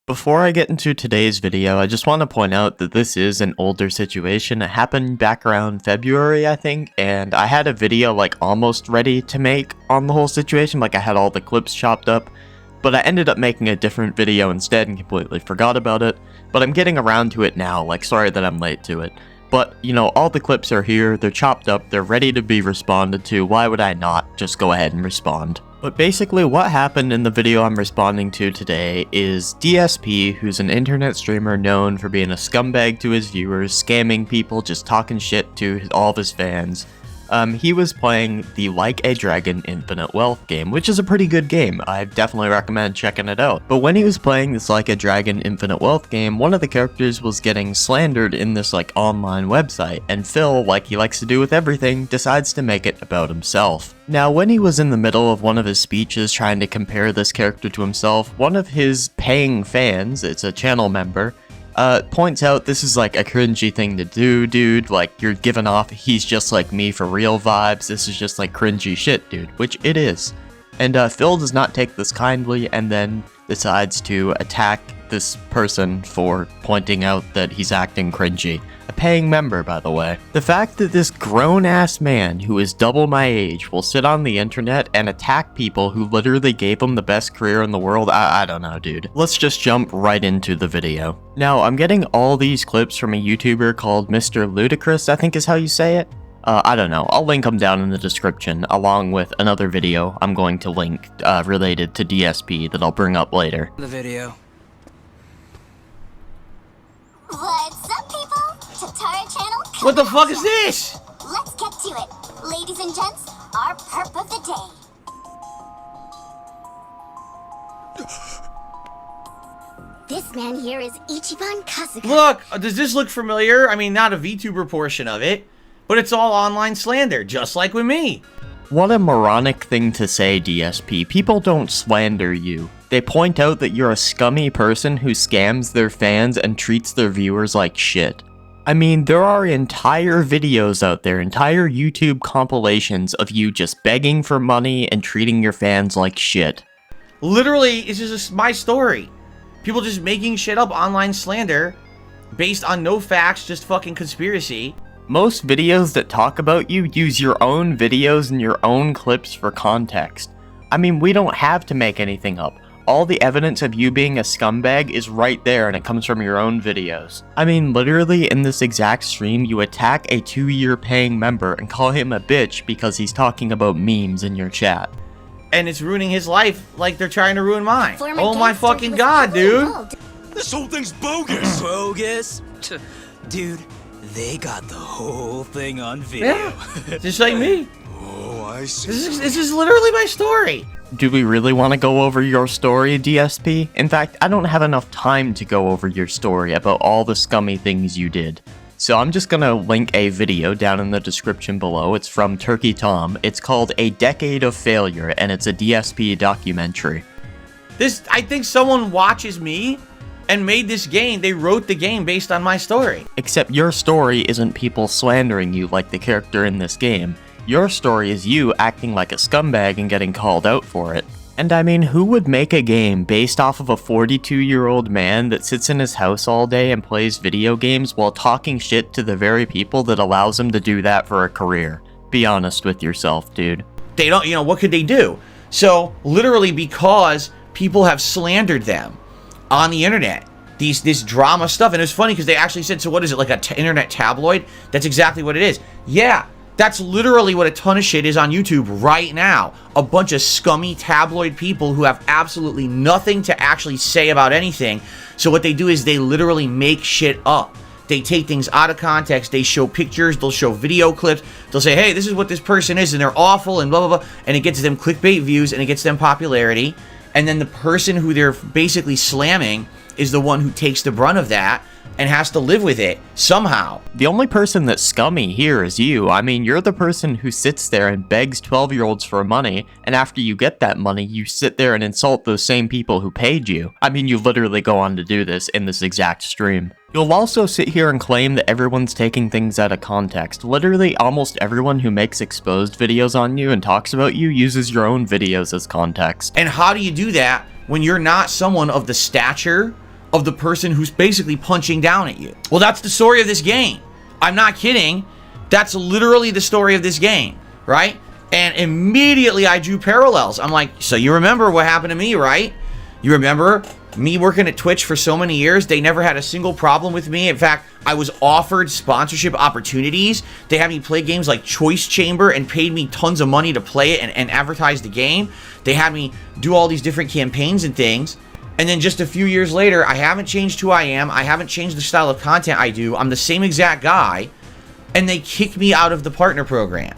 Before I get into today's video, I just want to point out that this is an older situation. It happened back around February, I think, and I had a video like almost ready to make on the whole situation, like I had all the clips chopped up, but I ended up making a different video instead and completely forgot about it, but I'm getting around to it now, like sorry that I'm late to it. But, you know, all the clips are here, they're chopped up, they're ready to be responded to, why would I not just go ahead and respond? But basically what happened in the video I'm responding to today is DSP, who's an internet streamer known for being a scumbag to his viewers, scamming people, just talking shit to all of his fans. He was playing the Like a Dragon Infinite Wealth game, which is a pretty good game. I definitely recommend checking it out. But when he was playing this Like a Dragon Infinite Wealth game, one of the characters was getting slandered in this like online website, and Phil, like he likes to do with everything, decides to make it about himself. Now, when he was in the middle of one of his speeches trying to compare this character to himself, one of his paying fans, it's a channel member, points out this is like a cringy thing to do, dude, like you're giving off he's just like me for real vibes, this is just like cringy shit, dude, which it is. And Phil does not take this kindly and then decides to attack this person for pointing out that he's acting cringy. A paying member, by the way. The fact that this grown-ass man who is double my age will sit on the internet and attack people who literally gave him the best career in the world, I don't know, dude. Let's just jump right into the video. Now, I'm getting all these clips from a YouTuber called Mr. Ludacris, I think is how you say it. I don't know, I'll link them down in the description, along with another video I'm going to link related to DSP that I'll bring up later. The video. What's up, people? Tatara channel. What the fuck is this? Let's get to it. Ladies and gents, our perp of the day. This man here is Ichiban Kasuga. Look, does this look familiar? I mean, not a VTuber portion of it, but it's all online slander, just like with me. What a moronic thing to say, DSP. People don't slander you. They point out that you're a scummy person who scams their fans and treats their viewers like shit. I mean, there are entire videos out there, entire YouTube compilations of you just begging for money and treating your fans like shit. Literally, it's just my story. People just making shit up, online slander, based on no facts, just fucking conspiracy. Most videos that talk about you use your own videos and your own clips for context. I mean, we don't have to make anything up. All the evidence of you being a scumbag is right there and it comes from your own videos. I mean, literally in this exact stream, you attack a 2-year paying member and call him a bitch because he's talking about memes in your chat. And it's ruining his life like they're trying to ruin mine. Former Oh my gangster fucking was god, heavily dude. involved. This whole thing's bogus! Bogus? Dude, they got the whole thing on video. Yeah, just like me. Oh, I see. This is literally my story. Do we really want to go over your story, DSP? In fact, I don't have enough time to go over your story about all the scummy things you did. So I'm just gonna link a video down in the description below. It's from Turkey Tom. It's called A Decade of Failure, and it's a DSP documentary. I think someone watches me and made this game. They wrote the game based on my story. Except your story isn't people slandering you like the character in this game. Your story is you acting like a scumbag and getting called out for it. And I mean, who would make a game based off of a 42-year-old man that sits in his house all day and plays video games while talking shit to the very people that allows him to do that for a career? Be honest with yourself, dude. They don't, what could they do? So, literally because people have slandered them on the internet. This drama stuff. And it was funny because they actually said, so what is it, like an internet tabloid? That's exactly what it is. Yeah. That's literally what a ton of shit is on YouTube right now. A bunch of scummy tabloid people who have absolutely nothing to actually say about anything. So what they do is they literally make shit up. They take things out of context. They show pictures. They'll show video clips. They'll say, hey, this is what this person is, and they're awful, and blah, blah, blah. And it gets them clickbait views, and it gets them popularity. And then the person who they're basically slamming is the one who takes the brunt of that and has to live with it somehow. The only person that's scummy here is you. I mean, you're the person who sits there and begs 12-year-olds for money, and after you get that money, you sit there and insult those same people who paid you. I mean, you literally go on to do this in this exact stream. You'll also sit here and claim that everyone's taking things out of context. Literally, almost everyone who makes exposed videos on you and talks about you uses your own videos as context. And how do you do that when you're not someone of the stature of the person who's basically punching down at you. Well, that's the story of this game. I'm not kidding. That's literally the story of this game, right? And immediately I drew parallels. I'm like, so you remember what happened to me, right? You remember me working at Twitch for so many years? They never had a single problem with me. In fact, I was offered sponsorship opportunities. They had me play games like Choice Chamber and paid me tons of money to play it and advertise the game. They had me do all these different campaigns and things. And then just a few years later, I haven't changed who I am. I haven't changed the style of content I do. I'm the same exact guy. And they kick me out of the partner program.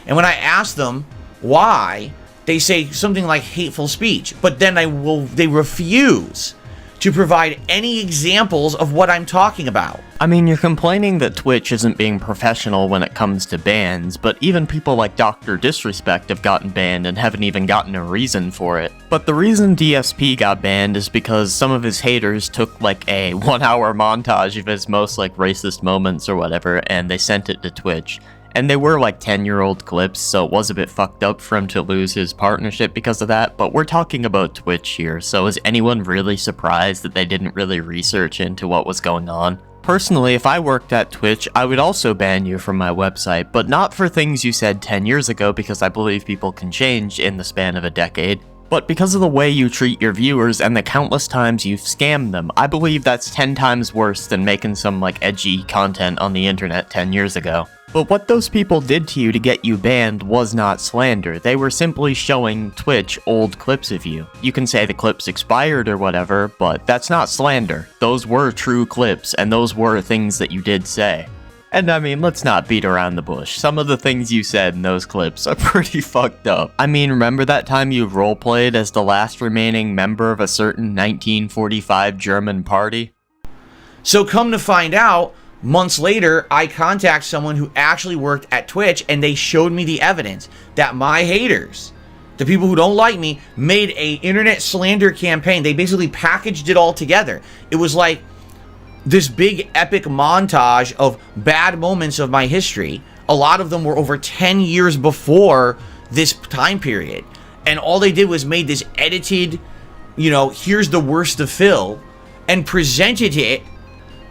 And when I ask them why, they say something like hateful speech. But then they refuse to provide any examples of what I'm talking about. I mean, you're complaining that Twitch isn't being professional when it comes to bans, but even people like Dr. Disrespect have gotten banned and haven't even gotten a reason for it. But the reason DSP got banned is because some of his haters took like a 1-hour montage of his most like racist moments or whatever, and they sent it to Twitch. And they were like 10-year-old clips, so it was a bit fucked up for him to lose his partnership because of that, but we're talking about Twitch here, so is anyone really surprised that they didn't really research into what was going on? Personally, if I worked at Twitch, I would also ban you from my website, but not for things you said 10 years ago because I believe people can change in the span of a decade, but because of the way you treat your viewers and the countless times you've scammed them. I believe that's 10 times worse than making some like edgy content on the internet 10 years ago. But what those people did to you to get you banned was not slander. They were simply showing Twitch old clips of you. You can say the clips expired or whatever, but that's not slander. Those were true clips, and those were things that you did say. And I mean, let's not beat around the bush. Some of the things you said in those clips are pretty fucked up. I mean, remember that time you roleplayed as the last remaining member of a certain 1945 German party? So come to find out, months later, I contact someone who actually worked at Twitch, and they showed me the evidence that my haters, the people who don't like me, made a internet slander campaign. They basically packaged it all together. It was like this big epic montage of bad moments of my history. A lot of them were over 10 years before this time period. And all they did was made this edited, here's the worst of Phil, and presented it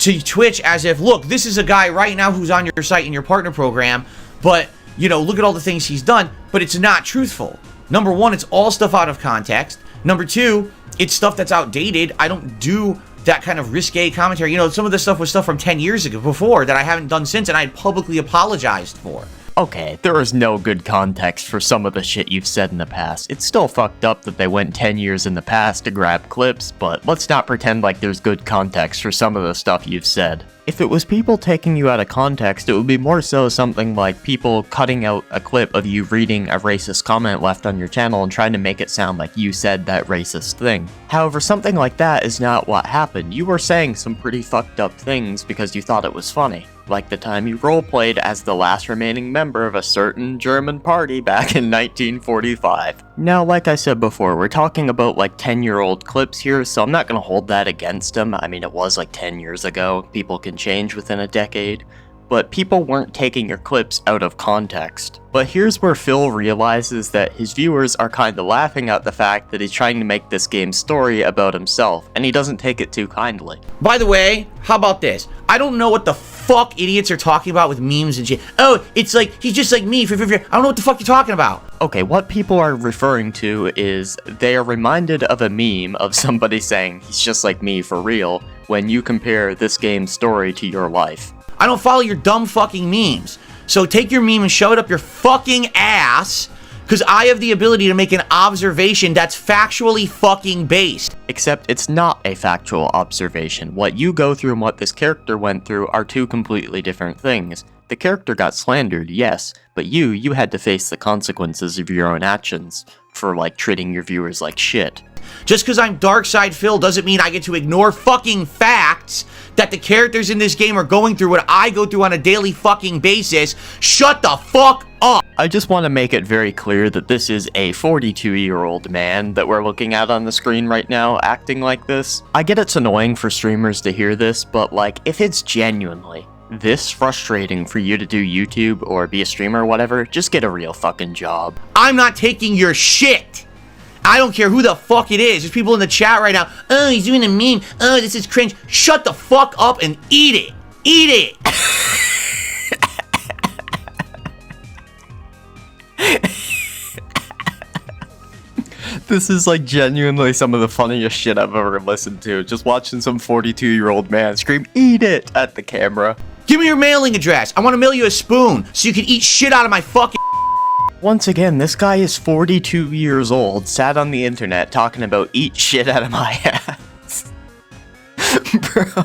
to Twitch as if, look, this is a guy right now who's on your site in your partner program, but, look at all the things he's done, but it's not truthful. Number one, it's all stuff out of context. Number two, it's stuff that's outdated. I don't do that kind of risque commentary. Some of this stuff was stuff from 10 years ago before that I haven't done since, and I publicly apologized for. Okay, there is no good context for some of the shit you've said in the past. It's still fucked up that they went 10 years in the past to grab clips, but let's not pretend like there's good context for some of the stuff you've said. If it was people taking you out of context, it would be more so something like people cutting out a clip of you reading a racist comment left on your channel and trying to make it sound like you said that racist thing. However, something like that is not what happened. You were saying some pretty fucked up things because you thought it was funny. Like the time you roleplayed as the last remaining member of a certain German party back in 1945. Now, like I said before, we're talking about like 10-year-old clips here, so I'm not gonna hold that against them. I mean, it was like 10 years ago. People can change within a decade. But people weren't taking your clips out of context. But here's where Phil realizes that his viewers are kinda laughing at the fact that he's trying to make this game's story about himself, and he doesn't take it too kindly. By the way, how about this? I don't know what the fuck idiots are talking about with memes and shit. Oh, it's like, he's just like me. I don't know what the fuck you're talking about. Okay, what people are referring to is they are reminded of a meme of somebody saying, he's just like me for real, when you compare this game's story to your life. I don't follow your dumb fucking memes. So take your meme and shove it up your fucking ass, because I have the ability to make an observation that's factually fucking based. Except it's not a factual observation. What you go through and what this character went through are two completely different things. The character got slandered, yes, but you had to face the consequences of your own actions for like treating your viewers like shit. Just because I'm Darksydephil doesn't mean I get to ignore fucking facts that the characters in this game are going through what I go through on a daily fucking basis. Shut the fuck up! I just want to make it very clear that this is a 42-year-old man that we're looking at on the screen right now acting like this. I get it's annoying for streamers to hear this, but like, if it's genuinely this frustrating for you to do YouTube or be a streamer or whatever, just get a real fucking job. I'm not taking your shit! I don't care who the fuck it is. There's people in the chat right now. Oh, he's doing a meme. Oh, this is cringe. Shut the fuck up and eat it. Eat it. This is like genuinely some of the funniest shit I've ever listened to. Just watching some 42-year-old man scream, "Eat it!" at the camera. Give me your mailing address. I want to mail you a spoon so you can eat shit out of my fucking... Once again, this guy is 42 years old, sat on the internet talking about eat shit out of my ass. Bro.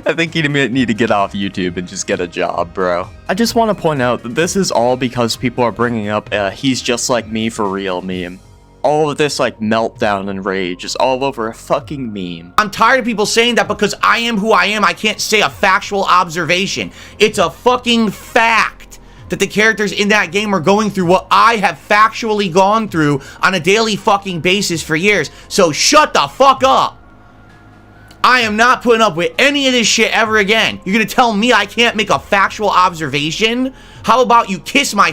I think he need to get off YouTube and just get a job, bro. I just want to point out that this is all because people are bringing up "he's just like me for real" meme. All of this like meltdown and rage is all over a fucking meme. I'm tired of people saying that because I am who I am, I can't say a factual observation. It's a fucking fact that the characters in that game are going through what I have factually gone through on a daily fucking basis for years. So shut the fuck up. I am not putting up with any of this shit ever again. You're gonna tell me I can't make a factual observation? How about you kiss my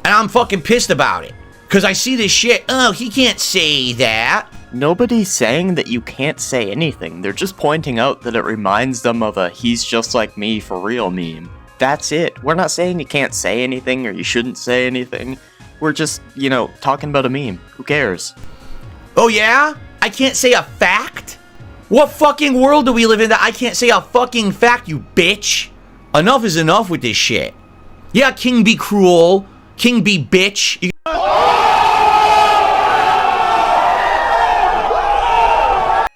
and I'm fucking pissed about it. Cause I see this shit, oh, he can't say that. Nobody's saying that you can't say anything. They're just pointing out that it reminds them of a "he's just like me for real" meme. That's it. We're not saying you can't say anything or you shouldn't say anything. We're just, you know, talking about a meme. Who cares? Oh yeah? I can't say a fact? What fucking world do we live in that I can't say a fucking fact, you bitch? Enough is enough with this shit. Yeah, king be cruel. King be bitch.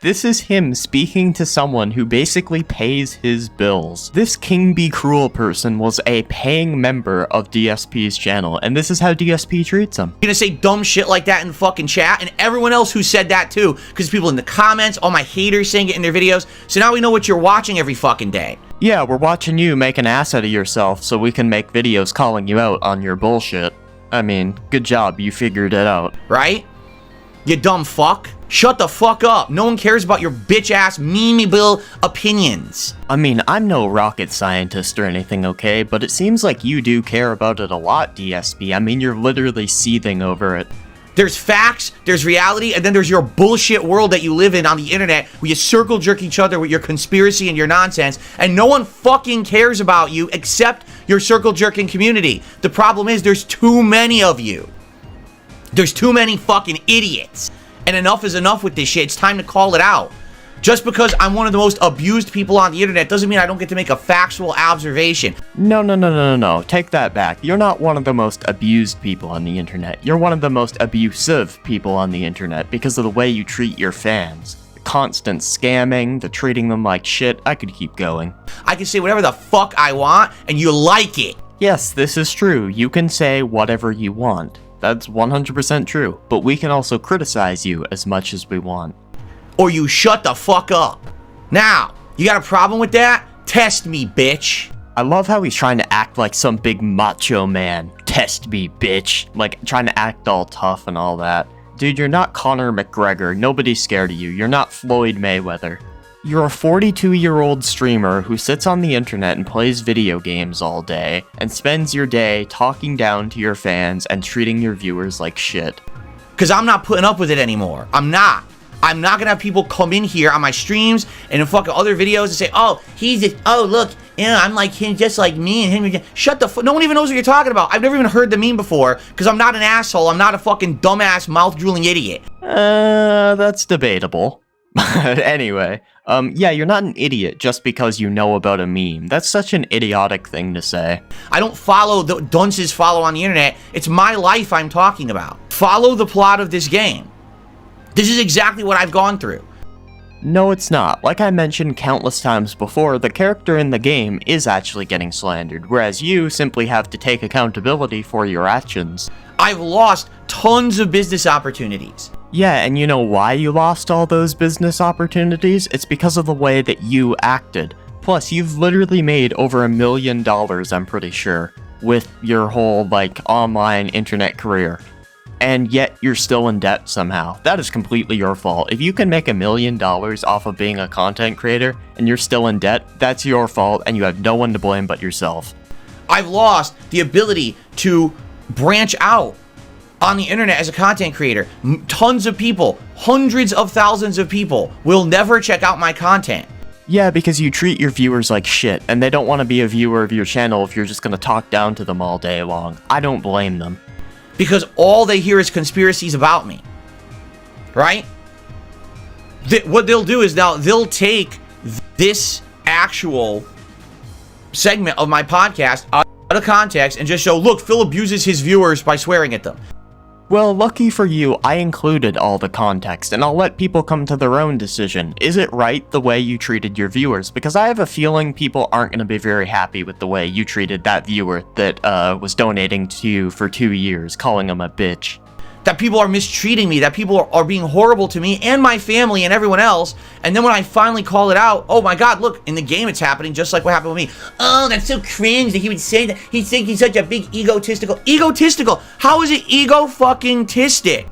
This is him speaking to someone who basically pays his bills. This King Be Cruel person was a paying member of DSP's channel, and this is how DSP treats him. You're gonna say dumb shit like that in the fucking chat, and everyone else who said that too, because people in the comments, all my haters saying it in their videos, so now we know what you're watching every fucking day. Yeah, we're watching you make an ass out of yourself so we can make videos calling you out on your bullshit. I mean, good job, you figured it out. Right? You dumb fuck. Shut the fuck up. No one cares about your bitch-ass, meme-able opinions. I mean, I'm no rocket scientist or anything, okay? But it seems like you do care about it a lot, DSP. I mean, you're literally seething over it. There's facts, there's reality, and then there's your bullshit world that you live in on the internet where you circle jerk each other with your conspiracy and your nonsense, and no one fucking cares about you except your circle jerking community. The problem is there's too many of you. There's too many fucking idiots. And enough is enough with this shit. It's time to call it out. Just because I'm one of the most abused people on the internet doesn't mean I don't get to make a factual observation. No. Take that back. You're not one of the most abused people on the internet. You're one of the most abusive people on the internet because of the way you treat your fans. The constant scamming, the treating them like shit. I could keep going. I can say whatever the fuck I want, and you like it. Yes, this is true. You can say whatever you want. That's 100% true, but we can also criticize you as much as we want. Or you shut the fuck up. Now, you got a problem with that? Test me, bitch. I love how he's trying to act like some big macho man. Test me, bitch. Like, trying to act all tough and all that. Dude, you're not Conor McGregor. Nobody's scared of you. You're not Floyd Mayweather. You're a 42-year-old streamer who sits on the internet and plays video games all day, and spends your day talking down to your fans and treating your viewers like shit. Because I'm not putting up with it anymore. I'm not gonna have people come in here on my streams and in fucking other videos and say, oh, he's just, oh, look, yeah, I'm like him, just like me, and him. Shut the fuck. No one even knows what you're talking about. I've never even heard the meme before, because I'm not an asshole. I'm not a fucking dumbass, mouth-drooling idiot. That's debatable. But anyway, yeah, you're not an idiot just because you know about a meme. That's such an idiotic thing to say. I don't follow the dunces follow on the internet. It's my life I'm talking about. Follow the plot of this game. This is exactly what I've gone through. No, it's not. Like I mentioned countless times before, the character in the game is actually getting slandered, whereas you simply have to take accountability for your actions. I've lost tons of business opportunities. Yeah, and you know why you lost all those business opportunities? It's because of the way that you acted. Plus, you've literally made over $1 million, I'm pretty sure, with your whole, like, online internet career. And yet, you're still in debt somehow. That is completely your fault. If you can make $1 million off of being a content creator, and you're still in debt, that's your fault, and you have no one to blame but yourself. I've lost the ability to branch out. on the internet as a content creator. Tons of people, hundreds of thousands of people will never check out my content. Yeah, because you treat your viewers like shit, and they don't want to be a viewer of your channel if you're just gonna talk down to them all day long. I don't blame them. Because all they hear is conspiracies about me. Right? What they'll do is now they'll take this actual segment of my podcast out of context and just show, look, Phil abuses his viewers by swearing at them. Well, lucky for you, I included all the context, and I'll let people come to their own decision. Is it right the way you treated your viewers? Because I have a feeling people aren't going to be very happy with the way you treated that viewer that was donating to you for 2 years, calling him a bitch. That people are mistreating me, that people are being horrible to me and my family and everyone else. And then when I finally call it out, oh my god, look, in the game it's happening just like what happened with me. Oh, that's so cringe that he would say that. He'd think he's such a big egotistical. Egotistical? How is it ego-fucking-tistic?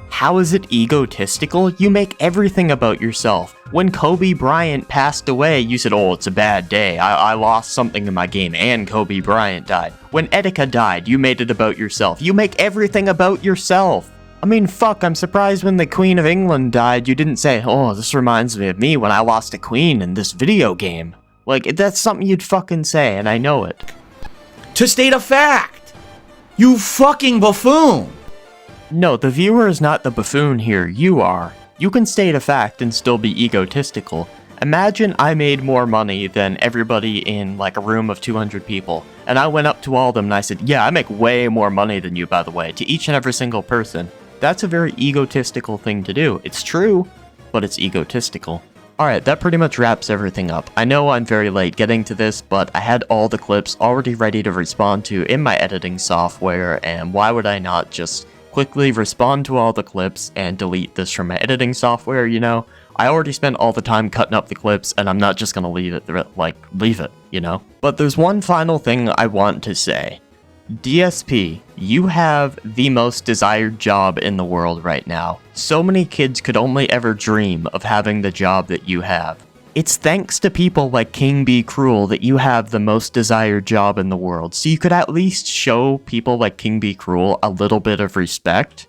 How is it egotistical? You make everything about yourself. When Kobe Bryant passed away, you said, oh, it's a bad day. I lost something in my game, and Kobe Bryant died. When Etika died, you made it about yourself. You make everything about yourself. I mean, fuck, I'm surprised when the Queen of England died, you didn't say, oh, this reminds me of me when I lost a queen in this video game. Like, that's something you'd fucking say, and I know it. To state a fact. You fucking buffoon. No, the viewer is not the buffoon here, you are. You can state a fact and still be egotistical. Imagine I made more money than everybody in like a room of 200 people, and I went up to all of them and I said, yeah, I make way more money than you, by the way, to each and every single person. That's a very egotistical thing to do. It's true, but it's egotistical. Alright, that pretty much wraps everything up. I know I'm very late getting to this, but I had all the clips already ready to respond to in my editing software, and why would I not just quickly respond to all the clips and delete this from my editing software, you know? I already spent all the time cutting up the clips, and I'm not just gonna leave it, you know? But there's one final thing I want to say. DSP, you have the most desired job in the world right now. So many kids could only ever dream of having the job that you have. It's thanks to people like King Be Cruel that you have the most desired job in the world, so you could at least show people like King Be Cruel a little bit of respect.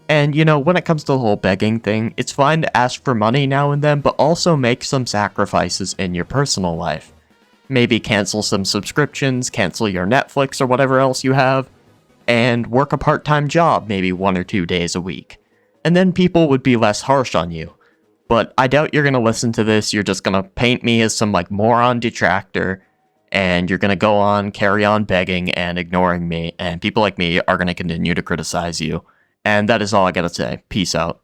And, you know, when it comes to the whole begging thing, it's fine to ask for money now and then, but also make some sacrifices in your personal life. Maybe cancel some subscriptions, cancel your Netflix or whatever else you have, and work a part-time job maybe 1 or 2 days a week. And then people would be less harsh on you. But I doubt you're going to listen to this, you're just going to paint me as some like moron detractor, and you're going to go on, carry on begging and ignoring me, and people like me are going to continue to criticize you. And that is all I gotta say. Peace out.